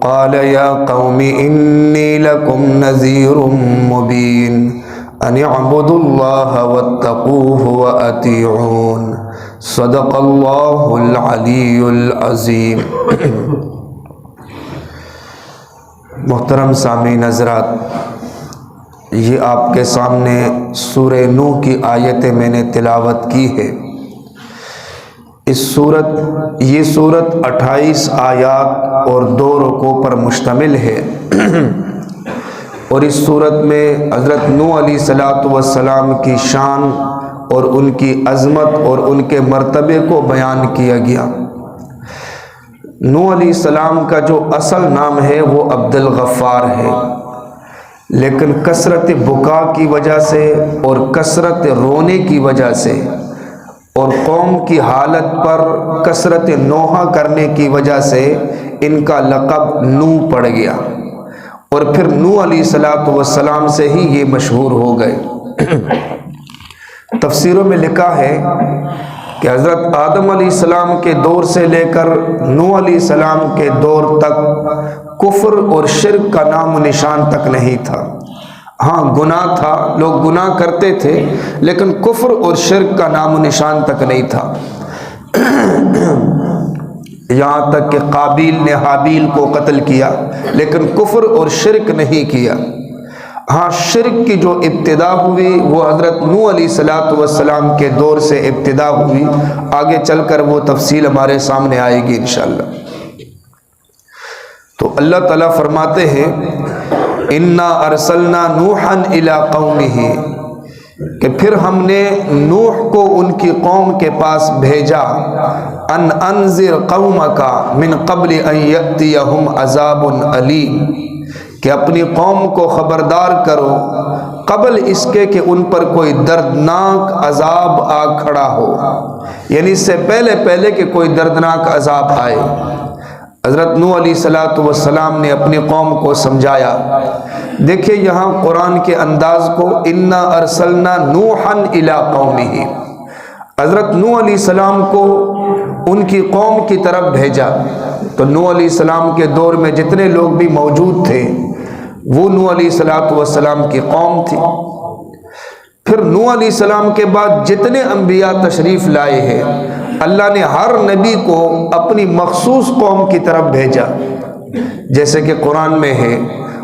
قال یا قوم انی لکم نذیر مبین ان اعبدوا اللہ واتقوہ واطیعون صدق اللہ العلی العظیم۔ محترم سامعین حضرات، یہ آپ کے سامنے سورہ نوح کی آیتیں میں نے تلاوت کی ہے۔ یہ سورت 28 آیات اور 2 رکوع پر مشتمل ہے، اور اس سورت میں حضرت نوح علیہ السلام کی شان اور ان کی عظمت اور ان کے مرتبے کو بیان کیا گیا۔ نوح علیہ السلام کا جو اصل نام ہے وہ عبد الغفار ہے، لیکن کثرت بکا کی وجہ سے اور کثرت رونے کی وجہ سے اور قوم کی حالت پر کثرت نوحہ کرنے کی وجہ سے ان کا لقب نوح پڑ گیا، اور پھر نوح علیہ السلام سے ہی یہ مشہور ہو گئے۔ تفسیروں میں لکھا ہے کہ حضرت آدم علیہ السلام کے دور سے لے کر نوح علیہ السلام کے دور تک کفر اور شرک کا نام و نشان تک نہیں تھا۔ ہاں، گناہ تھا، لوگ گناہ کرتے تھے، لیکن کفر اور شرک کا نام و نشان تک نہیں تھا۔ یہاں تک کہ قابیل نے حابیل کو قتل کیا، لیکن کفر اور شرک نہیں کیا۔ ہاں، شرک کی جو ابتدا ہوئی وہ حضرت نوح علیہ السلام کے دور سے ابتدا ہوئی، آگے چل کر وہ تفصیل ہمارے سامنے آئے گی انشاءاللہ۔ تو اللہ تعالیٰ فرماتے ہیں انا ارسلنا نوحا الی قومہ، کہ پھر ہم نے نوح کو ان کی قوم کے پاس بھیجا، ان انذر قومک من قبل ان یأتیہم عذاب علیم، کہ اپنی قوم کو خبردار کرو قبل اس کے کہ ان پر کوئی دردناک عذاب آ کھڑا ہو، یعنی اس سے پہلے کہ کوئی دردناک عذاب آئے۔ حضرت نوح علیہ السلام نے اپنی قوم کو سمجھایا۔ دیکھیں یہاں قرآن کے انداز کو، انا ارسلنا نوحا الی قومہ، حضرت نوح علیہ السلام کو ان کی قوم کی طرف بھیجا۔ تو نوح علیہ السلام کے دور میں جتنے لوگ بھی موجود تھے وہ نوح علیہ السلام کی قوم تھی۔ پھر نوح علیہ السلام کے بعد جتنے انبیاء تشریف لائے ہیں، اللہ نے ہر نبی کو اپنی مخصوص قوم کی طرف بھیجا، جیسے کہ قرآن میں ہے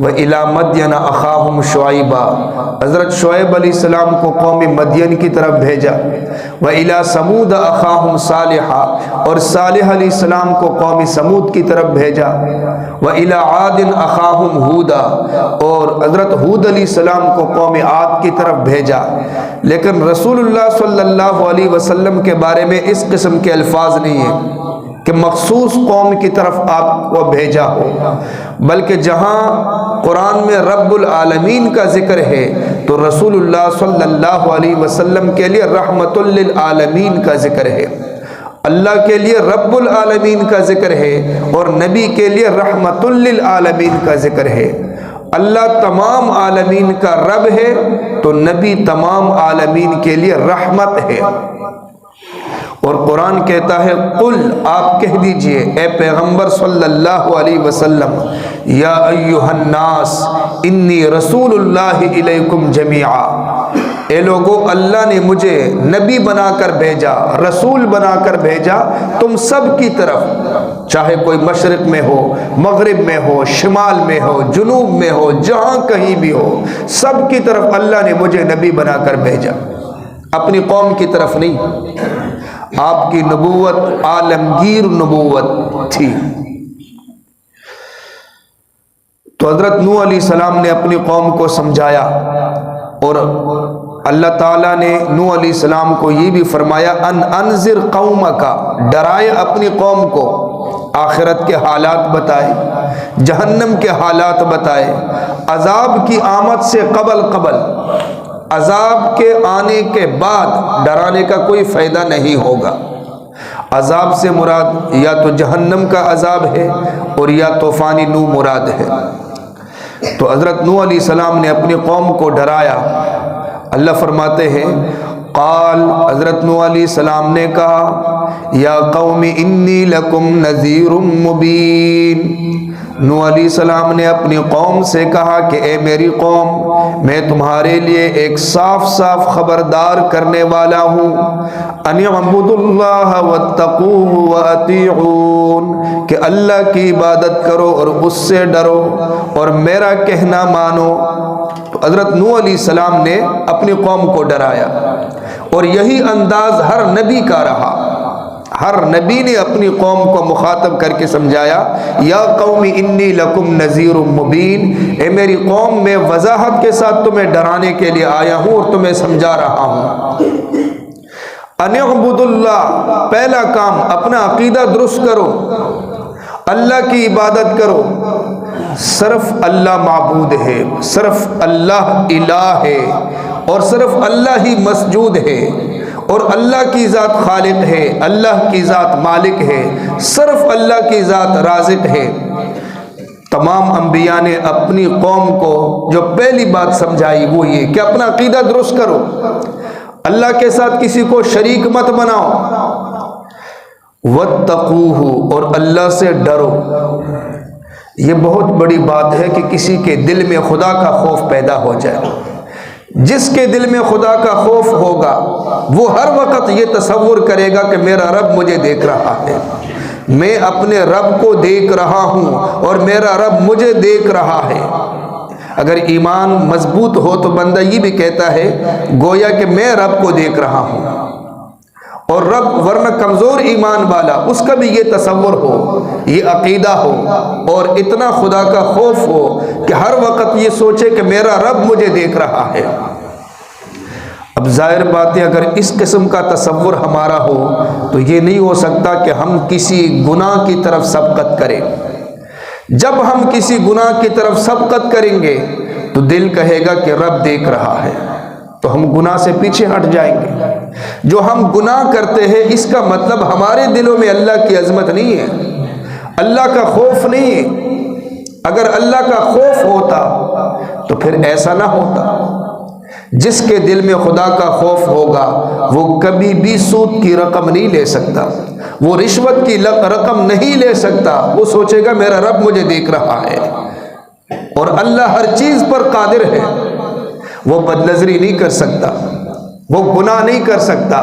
وَإِلَىٰ مَدْيَنَ أَخَاهُمْ شُعَيْبًا، حضرت شعیب علیہ السلام کو قوم مدین کی طرف بھیجا۔ وَإِلَىٰ ثَمُودَ أَخَاهُمْ صَالِحًا، اور صالح علیہ السلام کو قوم سمود کی طرف بھیجا۔ وَإِلَىٰ عَادٍ أَخَاهُمْ هُودًا، اور حضرت ہود علیہ السلام کو قوم عاد کی طرف بھیجا۔ لیکن رسول اللہ صلی اللہ علیہ وسلم کے بارے میں اس قسم کے الفاظ نہیں ہیں کہ مخصوص قوم کی طرف آپ کو بھیجا ہو، بلکہ جہاں قرآن میں رب العالمین کا ذکر ہے تو رسول اللہ صلی اللہ علیہ وسلم کے لیے رحمت للعالمین کا ذکر ہے، اللہ کے لیے رب العالمین کا ذکر ہے، اور نبی کے لیے رحمت للعالمین کا ذکر ہے۔ اللہ تمام عالمین کا رب ہے تو نبی تمام عالمین کے لیے رحمت ہے۔ اور قرآن کہتا ہے قل، آپ کہہ دیجئے اے پیغمبر صلی اللہ علیہ وسلم، یا ایہا الناس انی رسول اللہ الیکم جمیعا، اے لوگو اللہ نے مجھے نبی بنا کر بھیجا، رسول بنا کر بھیجا تم سب کی طرف، چاہے کوئی مشرق میں ہو، مغرب میں ہو، شمال میں ہو، جنوب میں ہو، جہاں کہیں بھی ہو، سب کی طرف اللہ نے مجھے نبی بنا کر بھیجا، اپنی قوم کی طرف نہیں۔ آپ کی نبوت عالمگیر نبوت تھی۔ تو حضرت نوح علیہ السلام نے اپنی قوم کو سمجھایا، اور اللہ تعالیٰ نے نوح علیہ السلام کو یہ بھی فرمایا ان انذر قومک، ڈرائے اپنی قوم کو، آخرت کے حالات بتائے، جہنم کے حالات بتائے، عذاب کی آمد سے قبل عذاب کے آنے کے بعد ڈرانے کا کوئی فائدہ نہیں ہوگا۔ عذاب سے مراد یا تو جہنم کا عذاب ہے اور یا طوفان نوح مراد ہے۔ تو حضرت نوح علیہ السلام نے اپنی قوم کو ڈرایا۔ اللہ فرماتے ہیں قال، حضرت نوح علیہ السلام نے کہا یا قوم انی لکم نذیر مبین، نوح علیہ السلام نے اپنی قوم سے کہا کہ اے میری قوم، میں تمہارے لیے ایک صاف صاف خبردار کرنے والا ہوں، ان اعبدوا اللہ واتقوہ واطیعون، کہ اللہ کی عبادت کرو اور اس سے ڈرو اور میرا کہنا مانو۔ تو حضرت نوح علیہ السلام نے اپنی قوم کو ڈرایا، اور یہی انداز ہر نبی کا رہا۔ ہر نبی نے اپنی قوم کو مخاطب کر کے سمجھایا، یا قوم انی لکم نذیر مبین، اے میری قوم میں وضاحت کے ساتھ تمہیں ڈرانے کے لیے آیا ہوں اور تمہیں سمجھا رہا ہوں۔ ان اعبدوا اللہ، پہلا کام اپنا عقیدہ درست کرو، اللہ کی عبادت کرو، صرف اللہ معبود ہے، صرف اللہ الہ ہے، اور صرف اللہ ہی مسجود ہے، اور اللہ کی ذات خالق ہے، اللہ کی ذات مالک ہے، صرف اللہ کی ذات رازق ہے۔ تمام انبیاء نے اپنی قوم کو جو پہلی بات سمجھائی وہ یہ کہ اپنا عقیدہ درست کرو، اللہ کے ساتھ کسی کو شریک مت بناؤ، واتقوہ، اور اللہ سے ڈرو۔ یہ بہت بڑی بات ہے کہ کسی کے دل میں خدا کا خوف پیدا ہو جائے۔ جس کے دل میں خدا کا خوف ہوگا وہ ہر وقت یہ تصور کرے گا کہ میرا رب مجھے دیکھ رہا ہے، میں اپنے رب کو دیکھ رہا ہوں اور میرا رب مجھے دیکھ رہا ہے۔ اگر ایمان مضبوط ہو تو بندہ یہ بھی کہتا ہے گویا کہ میں رب کو دیکھ رہا ہوں، اور رب ورنہ کمزور ایمان والا اس کا بھی یہ تصور ہو، یہ عقیدہ ہو، اور اتنا خدا کا خوف ہو کہ ہر وقت یہ سوچے کہ میرا رب مجھے دیکھ رہا ہے۔ اب ظاہر بات ہے اگر اس قسم کا تصور ہمارا ہو تو یہ نہیں ہو سکتا کہ ہم کسی گناہ کی طرف سبقت کریں۔ جب ہم کسی گناہ کی طرف سبقت کریں گے تو دل کہے گا کہ رب دیکھ رہا ہے، تو ہم گناہ سے پیچھے ہٹ جائیں گے۔ جو ہم گناہ کرتے ہیں اس کا مطلب ہمارے دلوں میں اللہ کی عظمت نہیں ہے، اللہ کا خوف نہیں ہے۔ اگر اللہ کا خوف ہوتا تو پھر ایسا نہ ہوتا۔ جس کے دل میں خدا کا خوف ہوگا وہ کبھی بھی سود کی رقم نہیں لے سکتا، وہ رشوت کی رقم نہیں لے سکتا، وہ سوچے گا میرا رب مجھے دیکھ رہا ہے، اور اللہ ہر چیز پر قادر ہے، وہ بدنظری نہیں کر سکتا، وہ گناہ نہیں کر سکتا،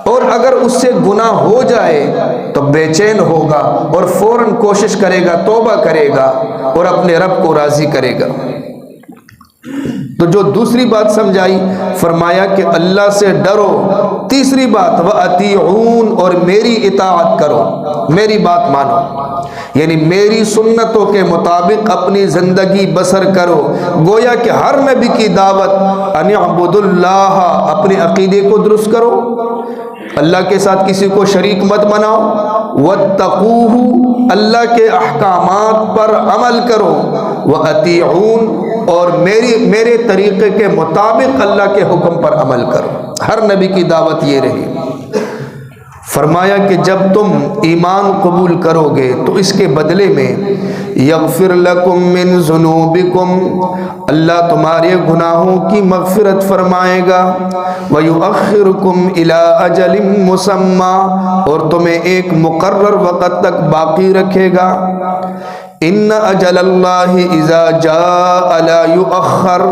اور اگر اس سے گناہ ہو جائے تو بے چین ہوگا اور فوراً کوشش کرے گا، توبہ کرے گا اور اپنے رب کو راضی کرے گا۔ تو جو دوسری بات سمجھائی، فرمایا کہ اللہ سے ڈرو۔ تیسری بات وَأَطِيعُونَ، اور میری اطاعت کرو، میری بات مانو، یعنی میری سنتوں کے مطابق اپنی زندگی بسر کرو۔ گویا کہ ہر نبی کی دعوت ان اعبدوا اللہ، اپنے عقیدے کو درست کرو، اللہ کے ساتھ کسی کو شریک مت بناؤ، واتقوہ، اللہ کے احکامات پر عمل کرو، وَأَطِيعُونَ، اور میرے طریقے کے مطابق اللہ کے حکم پر عمل کرو۔ ہر نبی کی دعوت یہ رہی۔ فرمایا کہ جب تم ایمان قبول کرو گے تو اس کے بدلے میں یغفر لکم من ذنوبکم، اللہ تمہارے گناہوں کی مغفرت فرمائے گا، ویؤخرکم الی اجل مسمی، اور تمہیں ایک مقرر وقت تک باقی رکھے گا۔ ان اجل اللہ اذا جاء لا یؤخر،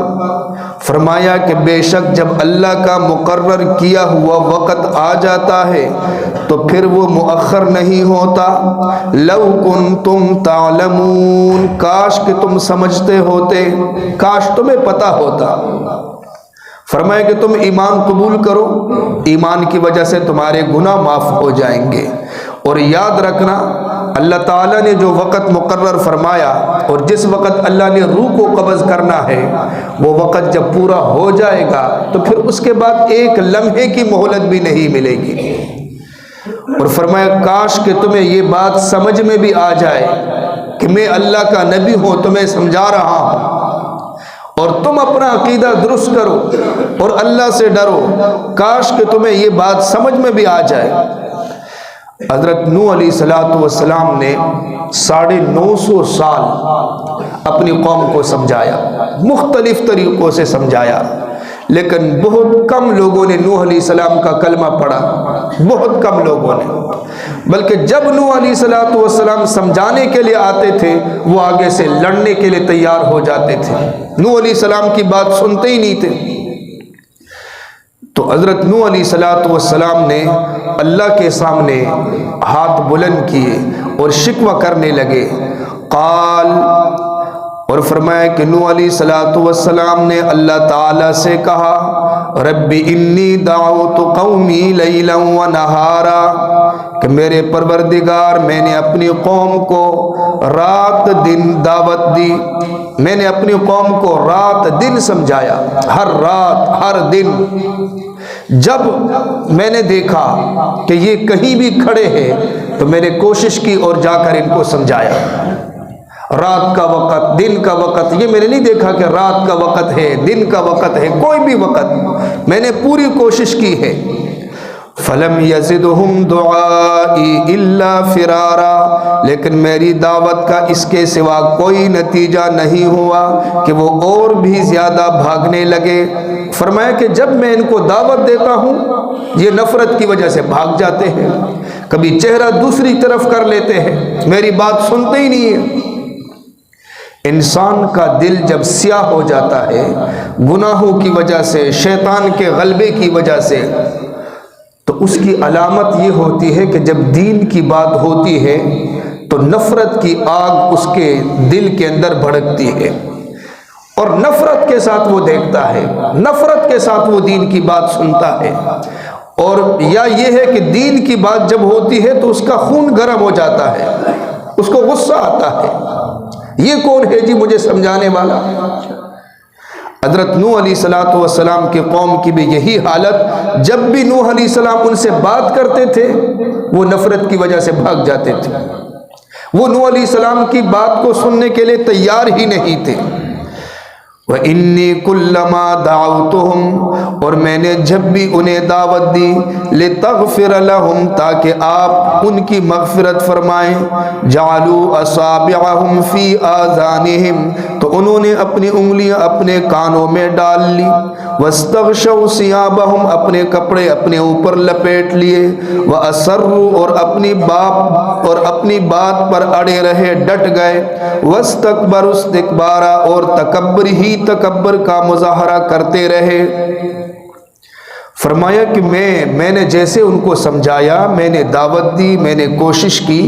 فرمایا کہ بے شک جب اللہ کا مقرر کیا ہوا وقت آ جاتا ہے تو پھر وہ مؤخر نہیں ہوتا۔ لو کنتم تعلمون، کاش کہ تم سمجھتے ہوتے، کاش تمہیں پتہ ہوتا۔ فرمایا کہ تم ایمان قبول کرو، ایمان کی وجہ سے تمہارے گناہ معاف ہو جائیں گے، اور یاد رکھنا اللہ تعالیٰ نے جو وقت مقرر فرمایا اور جس وقت اللہ نے روح کو قبض کرنا ہے وہ وقت جب پورا ہو جائے گا تو پھر اس کے بعد ایک لمحے کی مہلت بھی نہیں ملے گی۔ اور فرمایا کاش کہ تمہیں یہ بات سمجھ میں بھی آ جائے کہ میں اللہ کا نبی ہوں، تمہیں سمجھا رہا ہوں، اور تم اپنا عقیدہ درست کرو اور اللہ سے ڈرو۔ کاش کہ تمہیں یہ بات سمجھ میں بھی آ جائے۔ حضرت نوح علیہ السلام نے 950 سال اپنی قوم کو سمجھایا، مختلف طریقوں سے سمجھایا، لیکن بہت کم لوگوں نے نوح علیہ السلام کا کلمہ پڑھا، بہت کم لوگوں نے، بلکہ جب نوح علیہ السلام سمجھانے کے لیے آتے تھے وہ آگے سے لڑنے کے لیے تیار ہو جاتے تھے، نوح علیہ السلام کی بات سنتے ہی نہیں تھے۔ تو حضرت نوح علیہ السلام نے اللہ کے سامنے ہاتھ بلند کیے اور شکوہ کرنے لگے۔ قال، اور فرمایا کہ نوح علیہ السلام نے اللہ تعالیٰ سے کہا، رب انی دعوت قومی لیلا و نہارا، کہ میرے پروردگار میں نے اپنی قوم کو رات دن دعوت دی، میں نے اپنی قوم کو رات دن سمجھایا، ہر رات ہر دن۔ جب میں نے دیکھا کہ یہ کہیں بھی کھڑے ہیں تو میں نے کوشش کی اور جا کر ان کو سمجھایا۔ رات کا وقت، دن کا وقت، یہ میں نے نہیں دیکھا کہ رات کا وقت ہے، دن کا وقت ہے، کوئی بھی وقت، میں نے پوری کوشش کی ہے۔ فَلَمْ يَزِدْهُمْ دُعَائِي إِلَّا فِرَارًا، لیکن میری دعوت کا اس کے سوا کوئی نتیجہ نہیں ہوا کہ وہ اور بھی زیادہ بھاگنے لگے۔ فرمایا کہ جب میں ان کو دعوت دیتا ہوں یہ نفرت کی وجہ سے بھاگ جاتے ہیں، کبھی چہرہ دوسری طرف کر لیتے ہیں، میری بات سنتے ہی نہیں ہیں۔ انسان کا دل جب سیاہ ہو جاتا ہے گناہوں کی وجہ سے، شیطان کے غلبے کی وجہ سے، تو اس کی علامت یہ ہوتی ہے کہ جب دین کی بات ہوتی ہے تو نفرت کی آگ اس کے دل کے اندر بھڑکتی ہے، اور نفرت کے ساتھ وہ دیکھتا ہے، نفرت کے ساتھ وہ دین کی بات سنتا ہے۔ اور یا یہ ہے کہ دین کی بات جب ہوتی ہے تو اس کا خون گرم ہو جاتا ہے، اس کو غصہ آتا ہے، یہ کون ہے جی مجھے سمجھانے والا۔ حضرت نوح علیہ السلام کے قوم کی بھی یہی حالت، جب بھی نوح علیہ السلام ان سے بات کرتے تھے وہ نفرت کی وجہ سے بھاگ جاتے تھے، وہ نوح علیہ السلام کی بات کو سننے کے لیے تیار ہی نہیں تھے۔ وَإِنِّي كُلَّمَا دَعَوْتُهُمْ، اور میں نے جب بھی انہیں دعوت دی، لِتَغْفِرَ لَهُمْ، تاکہ آپ ان کی مغفرت فرمائیں، جَعَلُوا أَصَابِعَهُمْ فِي آذَانِهِمْ، تو انہوں نے اپنی انگلیاں اپنے کانوں میں ڈال لی، وَاسْتَغْشَوْا ثِيَابَهُمْ، اپنے کپڑے اپنے اوپر لپیٹ لیے، وَأَصَرُّوا، اور اپنی بات پر اڑے رہے، ڈٹ گئے، وَاسْتَكْبَرُوا اسْتِكْبَارًا، اور تکبر ہی تکبر کا مظاہرہ کرتے رہے۔ فرمایا کہ میں نے جیسے ان کو سمجھایا، میں نے دعوت دی، میں نے کوشش کی،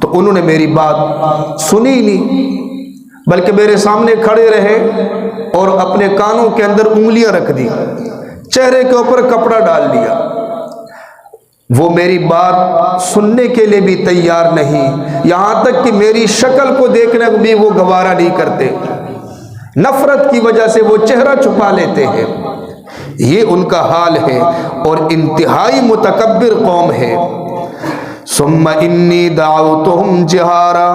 تو انہوں نے میری بات سنی نہیں، بلکہ میرے سامنے کھڑے رہے اور اپنے کانوں کے اندر انگلیاں رکھ دی، چہرے کے اوپر کپڑا ڈال لیا، وہ میری بات سننے کے لیے بھی تیار نہیں، یہاں تک کہ میری شکل کو دیکھنے کو بھی وہ گوارا نہیں کرتے، نفرت کی وجہ سے وہ چہرہ چھپا لیتے ہیں۔ یہ ان کا حال ہے اور انتہائی متکبر قوم ہے۔ ثم انی دعوتہم جہارا،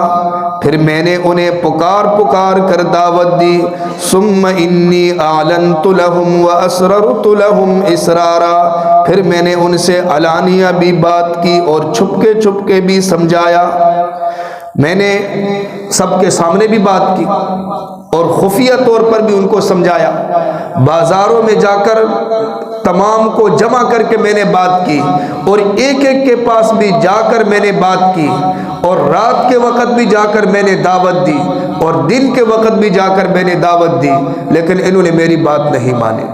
پھر میں نے انہیں پکار کر دعوت دی، ثم انی اعلنت لہم واسررت لہم اسرارا، پھر میں نے ان سے علانیہ بھی بات کی اور چھپ کے بھی سمجھایا، میں نے سب کے سامنے بھی بات کی اور خفیہ طور پر بھی ان کو سمجھایا، بازاروں میں جا کر تمام کو جمع کر کے میں نے بات کی، اور ایک کے پاس بھی جا کر میں نے بات کی، اور رات کے وقت بھی جا کر میں نے دعوت دی، اور دن کے وقت بھی جا کر میں نے دعوت دی، لیکن انہوں نے میری بات نہیں مانی،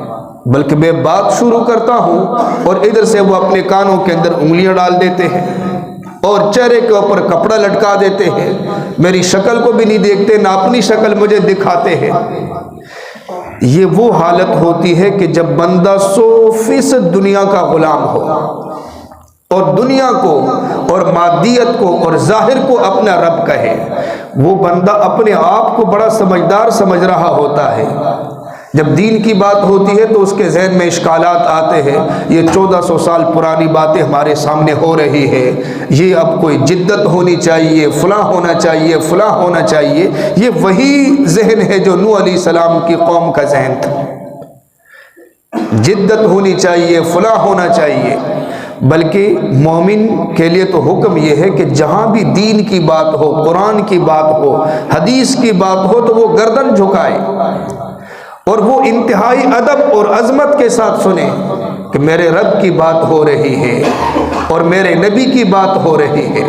بلکہ میں بات شروع کرتا ہوں اور ادھر سے وہ اپنے کانوں کے اندر انگلیاں ڈال دیتے ہیں اور چہرے کے اوپر کپڑا لٹکا دیتے ہیں، میری شکل کو بھی نہیں دیکھتے، نہ اپنی شکل مجھے دکھاتے ہیں۔ یہ وہ حالت ہوتی ہے کہ جب بندہ 100% دنیا کا غلام ہو اور دنیا کو اور مادیت کو اور ظاہر کو اپنا رب کہے، وہ بندہ اپنے آپ کو بڑا سمجھدار سمجھ رہا ہوتا ہے۔ جب دین کی بات ہوتی ہے تو اس کے ذہن میں اشکالات آتے ہیں، یہ 1400 سال پرانی باتیں ہمارے سامنے ہو رہی ہے، یہ اب کوئی جدت ہونی چاہیے، فلاں ہونا چاہیے، فلاں ہونا چاہیے۔ یہ وہی ذہن ہے جو نوح علیہ السلام کی قوم کا ذہن تھا، جدت ہونی چاہیے، فلاں ہونا چاہیے۔ بلکہ مومن کے لیے تو حکم یہ ہے کہ جہاں بھی دین کی بات ہو، قرآن کی بات ہو، حدیث کی بات ہو، تو وہ گردن جھکائے اور وہ انتہائی ادب اور عظمت کے ساتھ سنیں کہ میرے رب کی بات ہو رہی ہے اور میرے نبی کی بات ہو رہی ہے،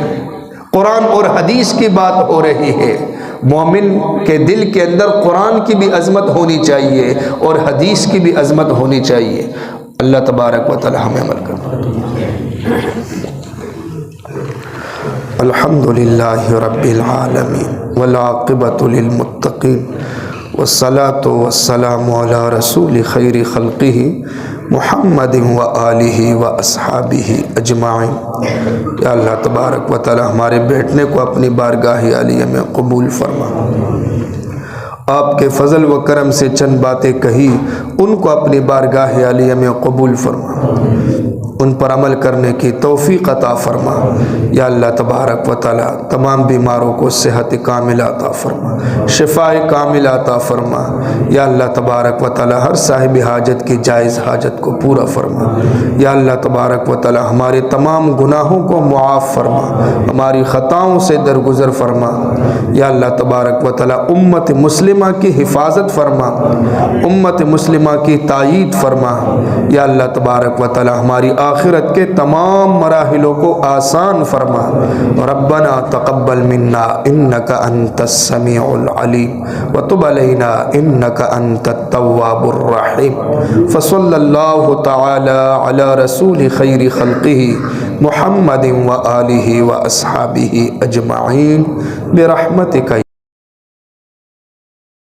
قرآن اور حدیث کی بات ہو رہی ہے۔ مومن کے دل کے اندر قرآن کی بھی عظمت ہونی چاہیے اور حدیث کی بھی عظمت ہونی چاہیے۔ اللہ تبارک و تعالی ہمیں عمل کرنا۔ الحمدللہ رب العالمین والعاقبۃ للمتقین والصلاة والسلام علی رسول خیر خلقہ محمد وآلہ واصحابہ اجمعین۔ یا اللہ تبارک و تعالی ہمارے بیٹھنے کو اپنی بارگاہ عالیہ میں قبول فرما، آپ کے فضل و کرم سے چند باتیں کہی ان کو اپنی بارگاہ عالیہ میں قبول فرما، ان پر عمل کرنے کی توفیق عطا فرما۔ یا اللہ تبارک و تعالی تمام بیماروں کو صحت کاملہ عطا فرما، شفاء کاملہ عطا فرما۔ یا اللہ تبارک و تعالی ہر صاحب حاجت کی جائز حاجت کو پورا فرما۔ یا اللہ تبارک و تعالی ہمارے تمام گناہوں کو معاف فرما، ہماری خطاؤں سے درگزر فرما۔ یا اللہ تبارک و تعالی امت مسلمہ کی حفاظت فرما، امت مسلمہ کی تائید فرما۔ یا اللہ تبارک و تعالی ہماری آخرت کے تمام مراحلوں کو آسان فرما۔ ربنا تقبل منا انک انت السمیع العلیم وتب علینا انک انت التواب الرحیم۔ فصلی اللہ تعالی علی رسول خیر خلقہ محمد وآلہ واصحابہ اجمعین برحمتک